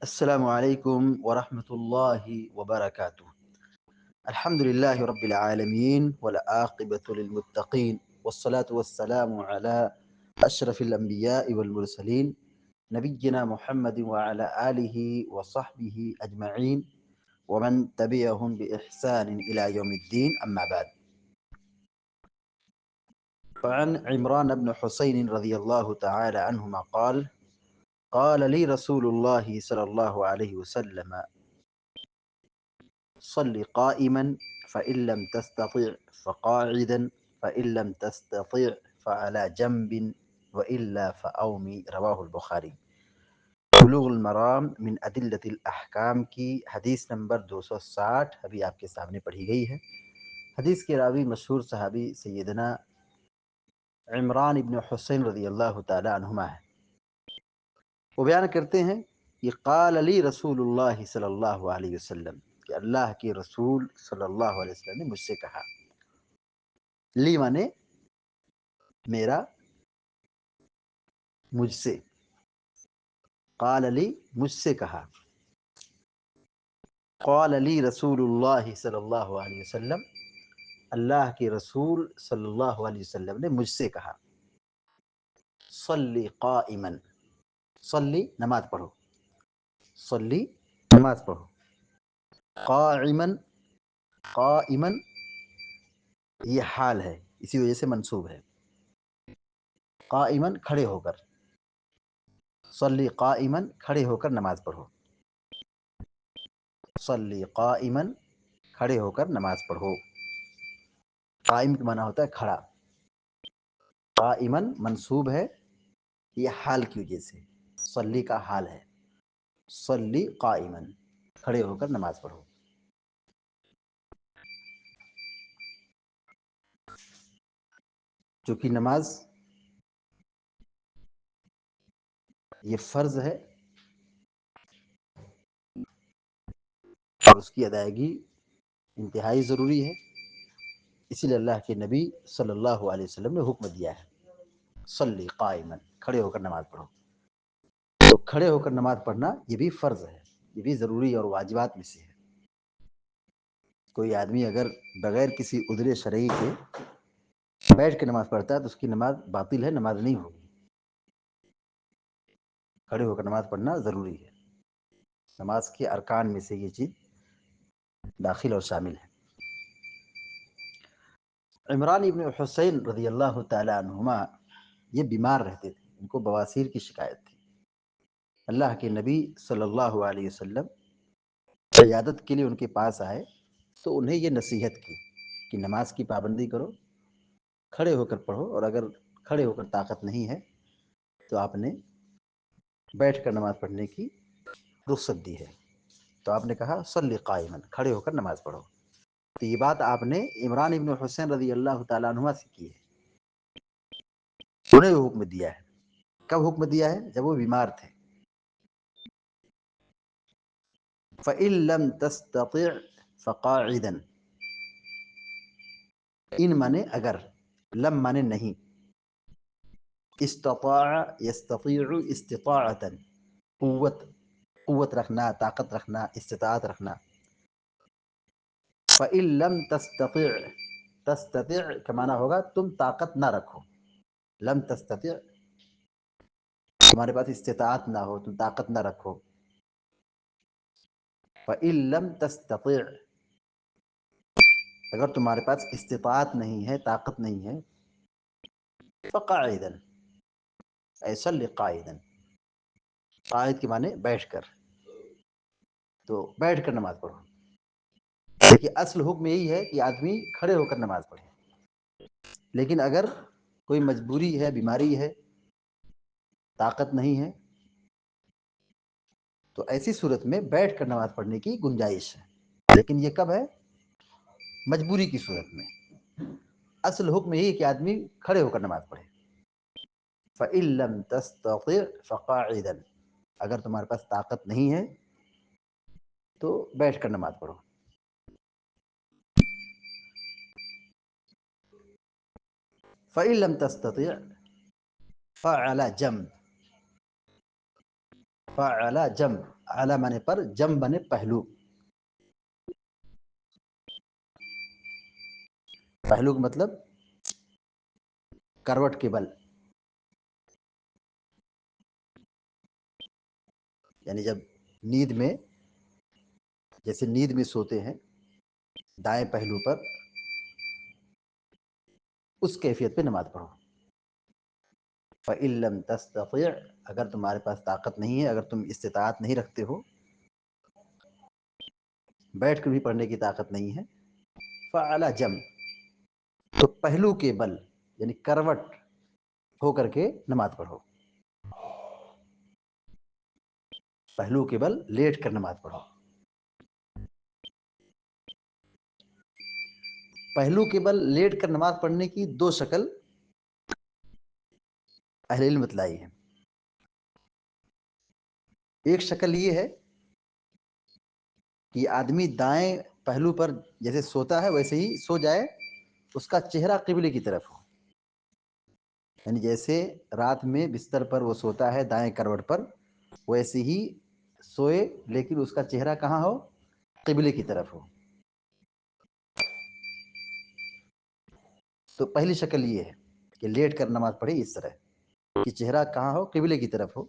السلام عليكم ورحمة الله وبركاته. الحمد لله رب العالمين والعاقبة للمتقين والصلاة والسلام على أشرف الأنبياء والمرسلين نبينا محمد وعلى آله وصحبه أجمعين ومن تبعهم بإحسان إلى يوم الدين. أما بعد، فعن عمران بن حسين رضي الله تعالى عنهما قال لي رسول الله صلى الله عليه وسلم: صل قائما فإن لم تستطع فقاعدا فإن لم تستطع فعلى جنب وإلا فأومي. رواہ البخاری. بلوغ المرام من ادلت الاحکام کی حدیث نمبر 260 ابھی آپ کے سامنے پڑھی گئی ہے. حدیث کے راوی مشہور صحابی سیدنا عمران ابن حسین رضی اللہ تعالی عنہما ہے. وہ بیان کرتے ہیں کہ قال لی رسول اللہ صلی اللہ علیہ وسلم، کہ اللہ کے رسول صلی اللہ علیہ وسلم نے مجھ سے کہا. لی مانے میرا، مجھ سے. قال لی مجھ سے کہا. قال لی رسول اللہ صلی اللہ علیہ وسلم، اللہ کے رسول صلی اللہ علیہ وسلم نے مجھ سے کہا. صلی قائما، صلی نماز پڑھو، صلی نماز پڑھو. قائما، قائما یہ حال ہے، اسی وجہ سے منصوب ہے. قائما کھڑے ہو کر، صلی قائما کھڑے ہو کر نماز پڑھو. صلی قائما کھڑے ہو کر نماز پڑھو. قائم کا معنی ہوتا ہے کھڑا. قائما منصوب ہے یہ حال کی وجہ سے، صلی کا حال ہے. صلی قائما کھڑے ہو کر نماز پڑھو. چونکہ نماز یہ فرض ہے اور اس کی ادائیگی انتہائی ضروری ہے، اسی لیے اللہ کے نبی صلی اللہ علیہ وسلم نے حکم دیا ہے صلی قائما، کھڑے ہو کر نماز پڑھو. تو کھڑے ہو کر نماز پڑھنا یہ بھی فرض ہے، یہ بھی ضروری اور واجبات میں سے ہے. کوئی آدمی اگر بغیر کسی عذر شرعی کے بیٹھ کے نماز پڑھتا ہے تو اس کی نماز باطل ہے، نماز نہیں ہوگی. کھڑے ہو کر نماز پڑھنا ضروری ہے، نماز کے ارکان میں سے یہ چیز داخل اور شامل ہے. عمران ابن حسین رضی اللہ تعالی عنہما یہ بیمار رہتے تھے، ان کو بواسیر کی شکایت تھی. اللہ کے نبی صلی اللہ علیہ وسلم عیادت کے لیے ان کے پاس آئے تو انہیں یہ نصیحت کی کہ نماز کی پابندی کرو، کھڑے ہو کر پڑھو، اور اگر کھڑے ہو کر طاقت نہیں ہے تو آپ نے بیٹھ کر نماز پڑھنے کی رخصت دی ہے. تو آپ نے کہا صلی قائما، کھڑے ہو کر نماز پڑھو. تو یہ بات آپ نے عمران ابن حسین رضی اللہ تعالیٰ عنہ سے کی ہے، انہیں وہ حکم دیا ہے. کب حکم دیا ہے؟ جب وہ بیمار تھے. فَإِن لَّمْ تَسْتَطِعْ فَقَاعِدًا، ان مانے اگر، لم مانے نہیں، استطاع یستطیع استطاعتا قوت رکھنا، طاقت رکھنا، استطاعت رکھنا. فَإِن لَّمْ تَسْتَطِعْ، تستطيع کا معنی ہوگا تم طاقت نہ رکھو. لم تستطع تمہارے پاس استطاعت نہ ہو، تم طاقت نہ رکھو. فَإِن لَّم تَسْتَطِعْ، اگر تمہارے پاس استطاعت نہیں ہے، طاقت نہیں ہے، فَقَاعِدًا أي صلی قائدا، قائد کے معنی بیٹھ کر، تو بیٹھ کر نماز پڑھو. دیکھیے اصل حکم یہی ہے کہ آدمی کھڑے ہو کر نماز پڑھے، لیکن اگر کوئی مجبوری ہے، بیماری ہے، طاقت نہیں ہے، تو ایسی صورت میں بیٹھ کر نماز پڑھنے کی گنجائش ہے. لیکن یہ کب ہے؟ مجبوری کی صورت میں. اصل حکم یہی ہے کہ آدمی کھڑے ہو کر نماز پڑھے. فَإِن لَّمْ تَسْتَطِعْ فَقَاعِدًا، اگر تمہارے پاس طاقت نہیں ہے تو بیٹھ کر نماز پڑھو. فَإِن لَّمْ تَسْتَطِعْ فَعَلَى جَنب، فعلا جم، اعلی معنی پر، جم بنے پہلو. پہلو کا مطلب کروٹ کے بل. یعنی جب نیند میں، جیسے نیند میں سوتے ہیں دائیں پہلو پر، اس کیفیت پہ نماز پڑھو. فَإِن لَمْ تَسْتَطِعْ، اگر تمہارے پاس طاقت نہیں ہے، اگر تم استطاعت نہیں رکھتے ہو، بیٹھ کر بھی پڑھنے کی طاقت نہیں ہے، فَعَلَى جَنب، تو پہلو کے بل یعنی کروٹ ہو کر کے نماز پڑھو. پہلو کے بل لیٹ کر نماز پڑھو. پہلو کے بل لیٹ کر نماز پڑھنے کی دو شکل اہل علم بتلائی ہے. ایک شکل یہ ہے کہ آدمی دائیں پہلو پر جیسے سوتا ہے ویسے ہی سو جائے، اس کا چہرہ قبلے کی طرف ہو. یعنی جیسے رات میں بستر پر وہ سوتا ہے دائیں کروٹ پر، ویسے ہی سوئے لیکن اس کا چہرہ کہاں ہو؟ قبلے کی طرف ہو. تو پہلی شکل یہ ہے کہ لیٹ کر نماز پڑھے اس طرح کہ چہرہ کہاں ہو؟ قبلے کی طرف ہو،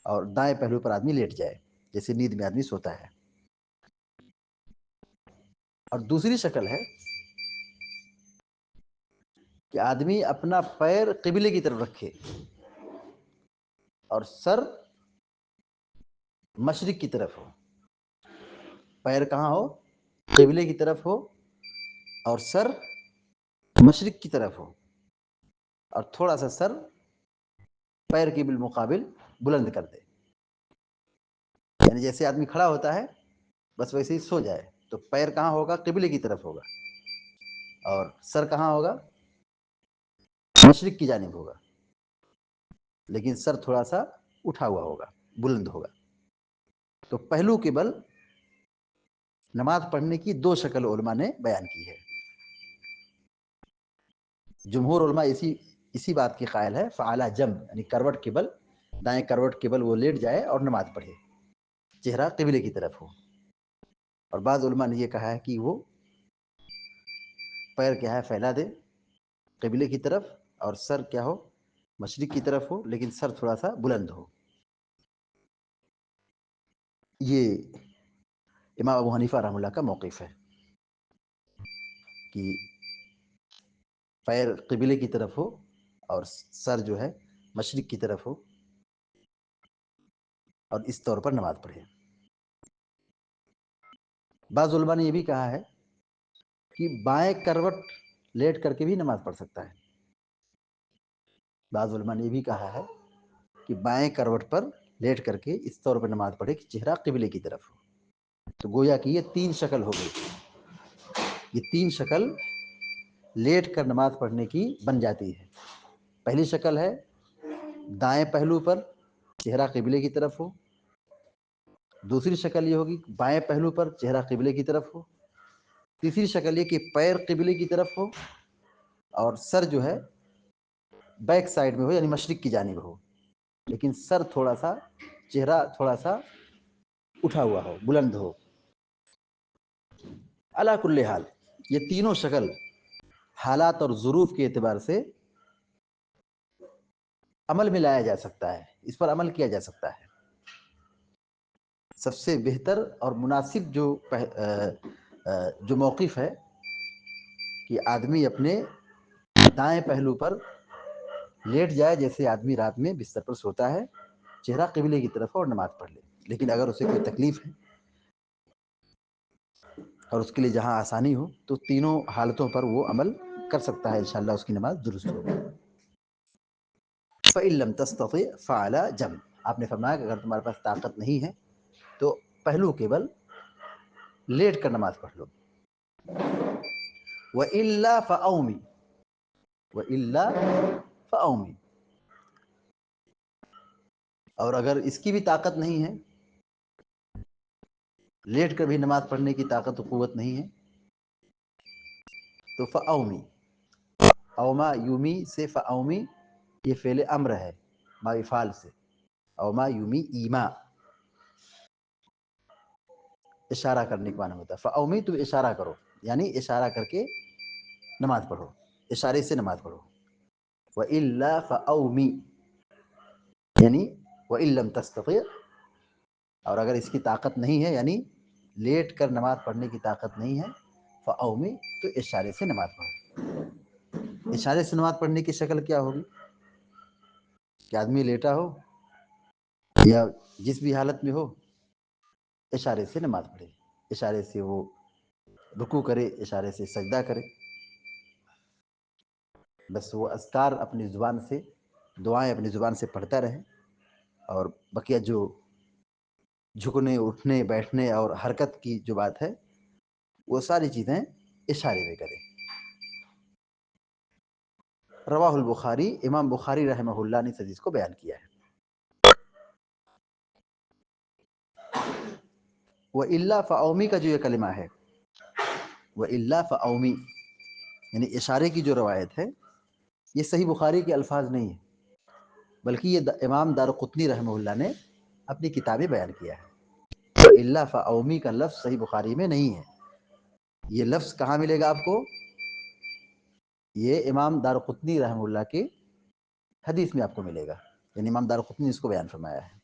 اور دائیں پہلو پر آدمی لیٹ جائے جیسے نیند میں آدمی سوتا ہے. اور دوسری شکل ہے کہ آدمی اپنا پیر قبلے کی طرف رکھے اور سر مشرق کی طرف ہو. پیر کہاں ہو؟ قبلے کی طرف ہو، اور سر مشرق کی طرف ہو، اور تھوڑا سا سر پیر کے بالمقابل بلند کر دے. یعنی جیسے آدمی کھڑا ہوتا ہے بس ویسے ہی سو جائے. تو پیر کہاں ہوگا؟ قبلے کی طرف ہوگا، اور سر کہاں ہوگا؟ مشرق کی جانب ہوگا، لیکن سر تھوڑا سا اٹھا ہوا ہوگا، بلند ہوگا. تو پہلو کے بل نماز پڑھنے کی دو شکل علماء نے بیان کی ہے. جمہور علماء اسی بات کی قائل ہے، فعلا جنب یعنی کروٹ کے بل، دائیں کروٹ کے بل وہ لیٹ جائے اور نماز پڑھے، چہرہ قبلے کی طرف ہو. اور بعض علماء نے یہ کہا ہے کہ وہ پیر کیا ہے پھیلا دے قبلے کی طرف، اور سر کیا ہو؟ مشرق کی طرف ہو، لیکن سر تھوڑا سا بلند ہو. یہ امام ابو حنیفہ رحمہ اللہ کا موقف ہے کہ پیر قبلے کی طرف ہو اور سر جو ہے مشرق کی طرف ہو، اور اس طور پر نماز پڑھے. بعض علماء نے یہ بھی کہا ہے کہ بائیں کروٹ لیٹ کر کے بھی نماز پڑھ سکتا ہے. بعض علماء نے یہ بھی کہا ہے کہ بائیں کروٹ پر لیٹ کر کے اس طور پر نماز پڑھے کہ چہرہ قبلے کی طرف ہو. تو گویا کہ یہ تین شکل ہو گئی. یہ تین شکل لیٹ کر نماز پڑھنے کی بن جاتی ہے. پہلی شکل ہے دائیں پہلو پر چہرہ قبلے کی طرف ہو. دوسری شکل یہ ہوگی بائیں پہلو پر چہرہ قبلے کی طرف ہو. تیسری شکل یہ کہ پیر قبلے کی طرف ہو اور سر جو ہے بیک سائڈ میں ہو، یعنی مشرق کی جانب ہو، لیکن سر تھوڑا سا، چہرہ تھوڑا سا اٹھا ہوا ہو، بلند ہو. علی کل حال یہ تینوں شکل حالات اور ظروف کے اعتبار سے عمل میں لایا جا سکتا ہے، اس پر عمل کیا جا سکتا ہے. سب سے بہتر اور مناسب جو موقف ہے کہ آدمی اپنے دائیں پہلو پر لیٹ جائے جیسے آدمی رات میں بستر پر سوتا ہے، چہرہ قبلے کی طرف اور نماز پڑھ لے. لیکن اگر اسے کوئی تکلیف ہے اور اس کے لیے جہاں آسانی ہو تو تینوں حالتوں پر وہ عمل کر سکتا ہے، انشاءاللہ اس کی نماز درست ہوگی. فَإِن لَمْ تَسْتَطِعْ فَعَلَى جَنب، آپ نے فرمایا کہ اگر تمہارے پاس طاقت نہیں ہے تو پہلو کے بل لیٹ کر نماز پڑھ لو. وَإِلَّا فَأَوْمِ، وَإِلَّا فَأَوْمِ، اور اگر اس کی بھی طاقت نہیں ہے، لیٹ کر بھی نماز پڑھنے کی طاقت و قوت نہیں ہے، تو فَأَوْمِ، اوما یومی سے فَأَوْمِ یہ فعل امر ہے ما افعال سے. اوما یومی ایما، اشارہ کرنے کا معنی ہوتا ہے. فاومی، تم اشارہ کرو، یعنی اشارہ کر کے نماز پڑھو، اشارے سے نماز پڑھو. وَإِلَّا فَأَوْمِ، یعنی وَإِن لَّمْ تَسْتَطِعْ، اور اگر اس کی طاقت نہیں ہے، یعنی لیٹ کر نماز پڑھنے کی طاقت نہیں ہے، فَأَوْمِ، تو اشارے سے نماز پڑھو. اشارے سے نماز پڑھنے کی شکل کیا ہوگی؟ کہ آدمی لیٹا ہو یا جس بھی حالت میں ہو، اشارے سے نماز پڑھے، اشارے سے وہ رکوع کرے، اشارے سے سجدہ کرے. بس وہ اذکار اپنی زبان سے، دعائیں اپنی زبان سے پڑھتا رہے، اور بقیہ جو جھکنے، اٹھنے، بیٹھنے اور حرکت کی جو بات ہے، وہ ساری چیزیں اشارے میں کرے. رواہ البخاری، امام بخاری رحمہ اللہ نے اس حدیث کو بیان کیا ہے. وَإِلَّا فَأَوْمِ کا جو یہ کلمہ ہے، وَإِلَّا فَأَوْمِ، یعنی اشارے کی جو روایت ہے، یہ صحیح بخاری کے الفاظ نہیں ہے، بلکہ یہ امام دارقطنی رحمہ اللہ نے اپنی کتابیں بیان کیا ہے. وَإِلَّا فَأَوْمِ کا لفظ صحیح بخاری میں نہیں ہے. یہ لفظ کہاں ملے گا آپ کو؟ یہ امام دارقطنی رحمہ اللہ کی حدیث میں آپ کو ملے گا، یعنی امام دارقطنی نے اس کو بیان فرمایا ہے.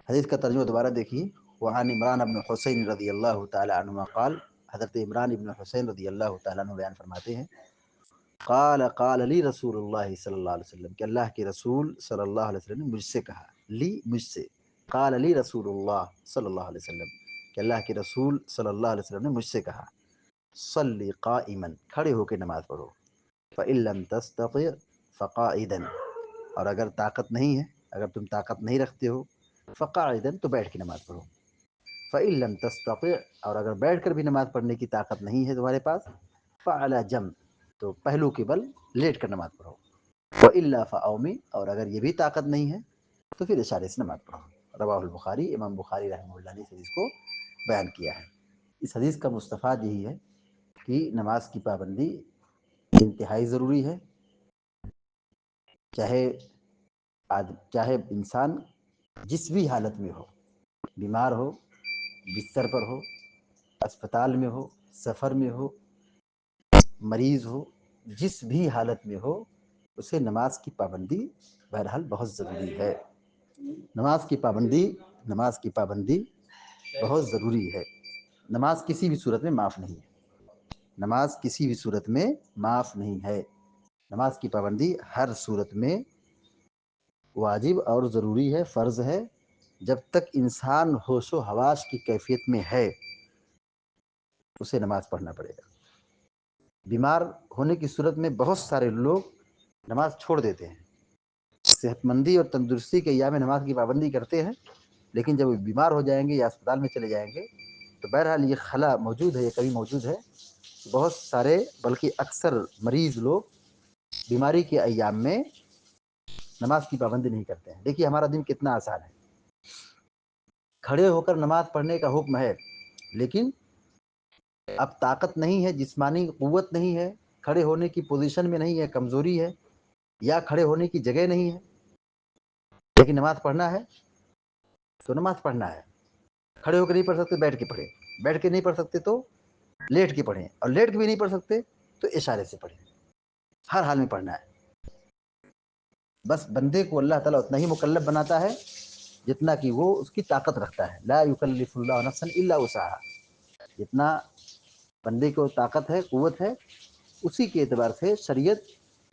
حدیث کا ترجمہ دوبارہ دیکھیے. وعن عمران بن حسین رضی اللہ تعالی عنہ قال، حضرت عمران بن حسین رضی اللہ تعالیٰ عنہ بیان فرماتے ہیں، قال قال لی رسول اللہ صلی اللہ علیہ وسلم، کہ اللہ کے رسول صلی اللہ علیہ وسلم نے مجھ سے کہا، لی مجھ سے، قال لی رسول اللہ صلی اللہ علیہ وسلم، کہ اللہ کے رسول صلی اللہ علیہ وسلم نے مجھ سے کہا، صلی قائما، کھڑے ہو کے نماز پڑھو، فإن لم تستطع فقاعدا، اور اگر طاقت نہیں ہے، اگر تم طاقت نہیں رکھتے ہو، فقاعدا، تو بیٹھ کے نماز پڑھو. فإن لم تستطع، اور اگر بیٹھ کر بھی نماز پڑھنے کی طاقت نہیں ہے تمہارے پاس، فعلی جنب، تو پہلو کے بل لیٹ کر نماز پڑھو. وإلا فأومی، اور اگر یہ بھی طاقت نہیں ہے تو پھر اشارے سے نماز پڑھو. رواہ البخاری، امام بخاری رحمہ اللہ نے اس حدیث کو بیان کیا ہے. اس حدیث کا مستفاد یہی ہے کہ نماز کی پابندی انتہائی ضروری ہے، چاہے انسان جس بھی حالت میں ہو، بیمار ہو، بستر پر ہو، اسپتال میں ہو، سفر میں ہو، مریض ہو، جس بھی حالت میں ہو، اسے نماز کی پابندی بہرحال بہت ضروری ہے. نماز کی پابندی بہت ضروری ہے. نماز کسی بھی صورت میں معاف نہیں ہے. نماز کسی بھی صورت میں معاف نہیں ہے. نماز کی پابندی ہر صورت میں واجب اور ضروری ہے، فرض ہے. جب تک انسان ہوش و حواس کی کیفیت میں ہے، اسے نماز پڑھنا پڑے گا. بیمار ہونے کی صورت میں بہت سارے لوگ نماز چھوڑ دیتے ہیں. صحت مندی اور تندرستی کے ایام میں نماز کی پابندی کرتے ہیں، لیکن جب وہ بیمار ہو جائیں گے یا اسپتال میں چلے جائیں گے تو بہرحال یہ خلا موجود ہے، یہ کمی موجود ہے. بہت سارے بلکہ اکثر مریض لوگ بیماری کے ایام میں نماز کی پابندی نہیں کرتے ہیں. دیکھیے ہمارا دن کتنا آسان ہے، کھڑے ہو کر نماز پڑھنے کا حکم ہے، لیکن اب طاقت نہیں ہے، جسمانی قوت نہیں ہے، کھڑے ہونے کی پوزیشن میں نہیں ہے، کمزوری ہے، یا کھڑے ہونے کی جگہ نہیں ہے، لیکن نماز پڑھنا ہے تو نماز پڑھنا ہے. کھڑے ہو کے نہیں پڑھ سکتے، بیٹھ کے پڑھیں، بیٹھ کے نہیں پڑھ سکتے تو لیٹ کے پڑھیں، اور لیٹ کے بھی نہیں پڑھ سکتے تو اشارے سے پڑھیں. ہر حال میں پڑھنا ہے. بس بندے کو اللہ تعالیٰ اتنا ہی مکلف بناتا ہے جتنا کہ وہ اس کی طاقت رکھتا ہے. لا یکلف اللہ نفسا الا وسعها، جتنا بندے کو طاقت ہے، قوت ہے، اسی کے اعتبار سے شریعت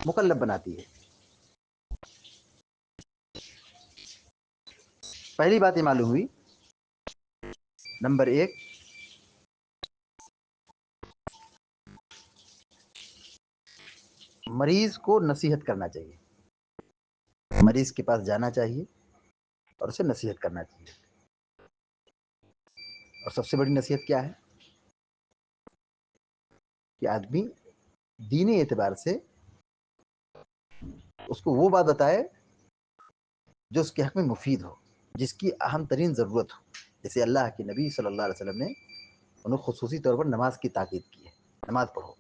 مکلف بناتی ہے. پہلی بات یہ معلوم ہوئی، نمبر ایک، مریض کو نصیحت کرنا چاہیے. مریض کے پاس جانا چاہیے اور اسے نصیحت کرنا چاہیے. اور سب سے بڑی نصیحت کیا ہے؟ کہ آدمی دینی اعتبار سے اس کو وہ بات بتائے جو اس کے حق میں مفید ہو، جس کی اہم ترین ضرورت ہو. جیسے اللہ کے نبی صلی اللہ علیہ وسلم نے انہوں خصوصی طور پر نماز کی تاکید کی ہے، نماز پڑھو.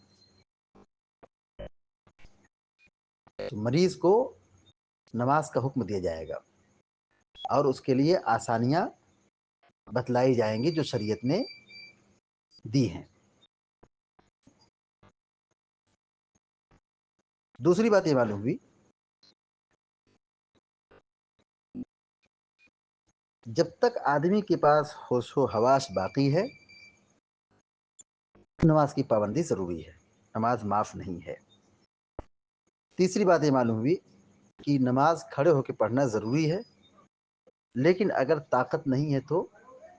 تو مریض کو نماز کا حکم دیا جائے گا. اور اس کے لیے آسانیاں بتلائی جائیں گی جو شریعت نے دی ہیں. دوسری بات یہ معلوم ہوئی جب تک آدمی کے پاس ہوش و حواس باقی ہے نماز کی پابندی ضروری ہے، نماز معاف نہیں ہے. تیسری بات یہ معلوم ہوئی کہ نماز کھڑے ہو کے پڑھنا ضروری ہے، لیکن اگر طاقت نہیں ہے تو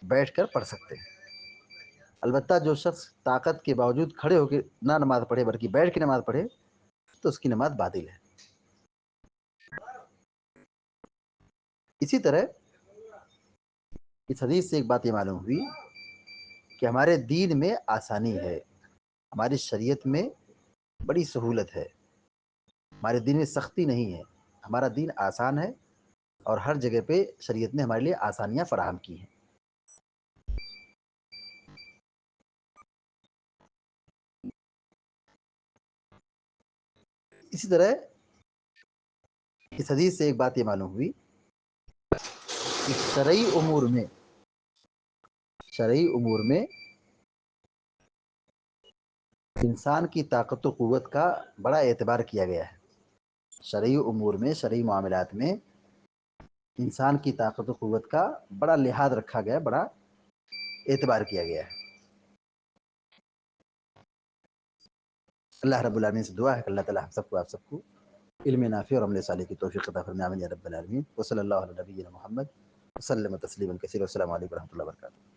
بیٹھ کر پڑھ سکتے ہیں. البتہ جو شخص طاقت کے باوجود کھڑے ہو کے نہ نماز پڑھے بلکہ بیٹھ کے نماز پڑھے تو اس کی نماز باطل ہے. اسی طرح اس حدیث سے ایک بات یہ معلوم ہوئی کہ ہمارے دین میں آسانی ہے، ہماری شریعت میں بڑی سہولت ہے، ہمارے دین میں سختی نہیں ہے، ہمارا دین آسان ہے اور ہر جگہ پہ شریعت نے ہمارے لیے آسانیاں فراہم کی ہیں. اسی طرح اس حدیث سے ایک بات یہ معلوم ہوئی کہ شرعی امور میں انسان کی طاقت و قوت کا بڑا اعتبار کیا گیا ہے. شرعی امور میں، شرعی معاملات میں انسان کی طاقت و قوت کا بڑا لحاظ رکھا گیا، بڑا اعتبار کیا گیا ہے. اللہ رب العالمین سے دعا ہے کہ اللہ تعالی ہم سب کو، آپ سب کو علم نافع اور عمل صالح کی توفیق عطا فرمائے، آمین یا رب العالمین. وصلی اللہ علی نبینا محمد وسلم تسلیما کثیرا. السلام علیکم و رحمۃ اللہ وبرکاتہ.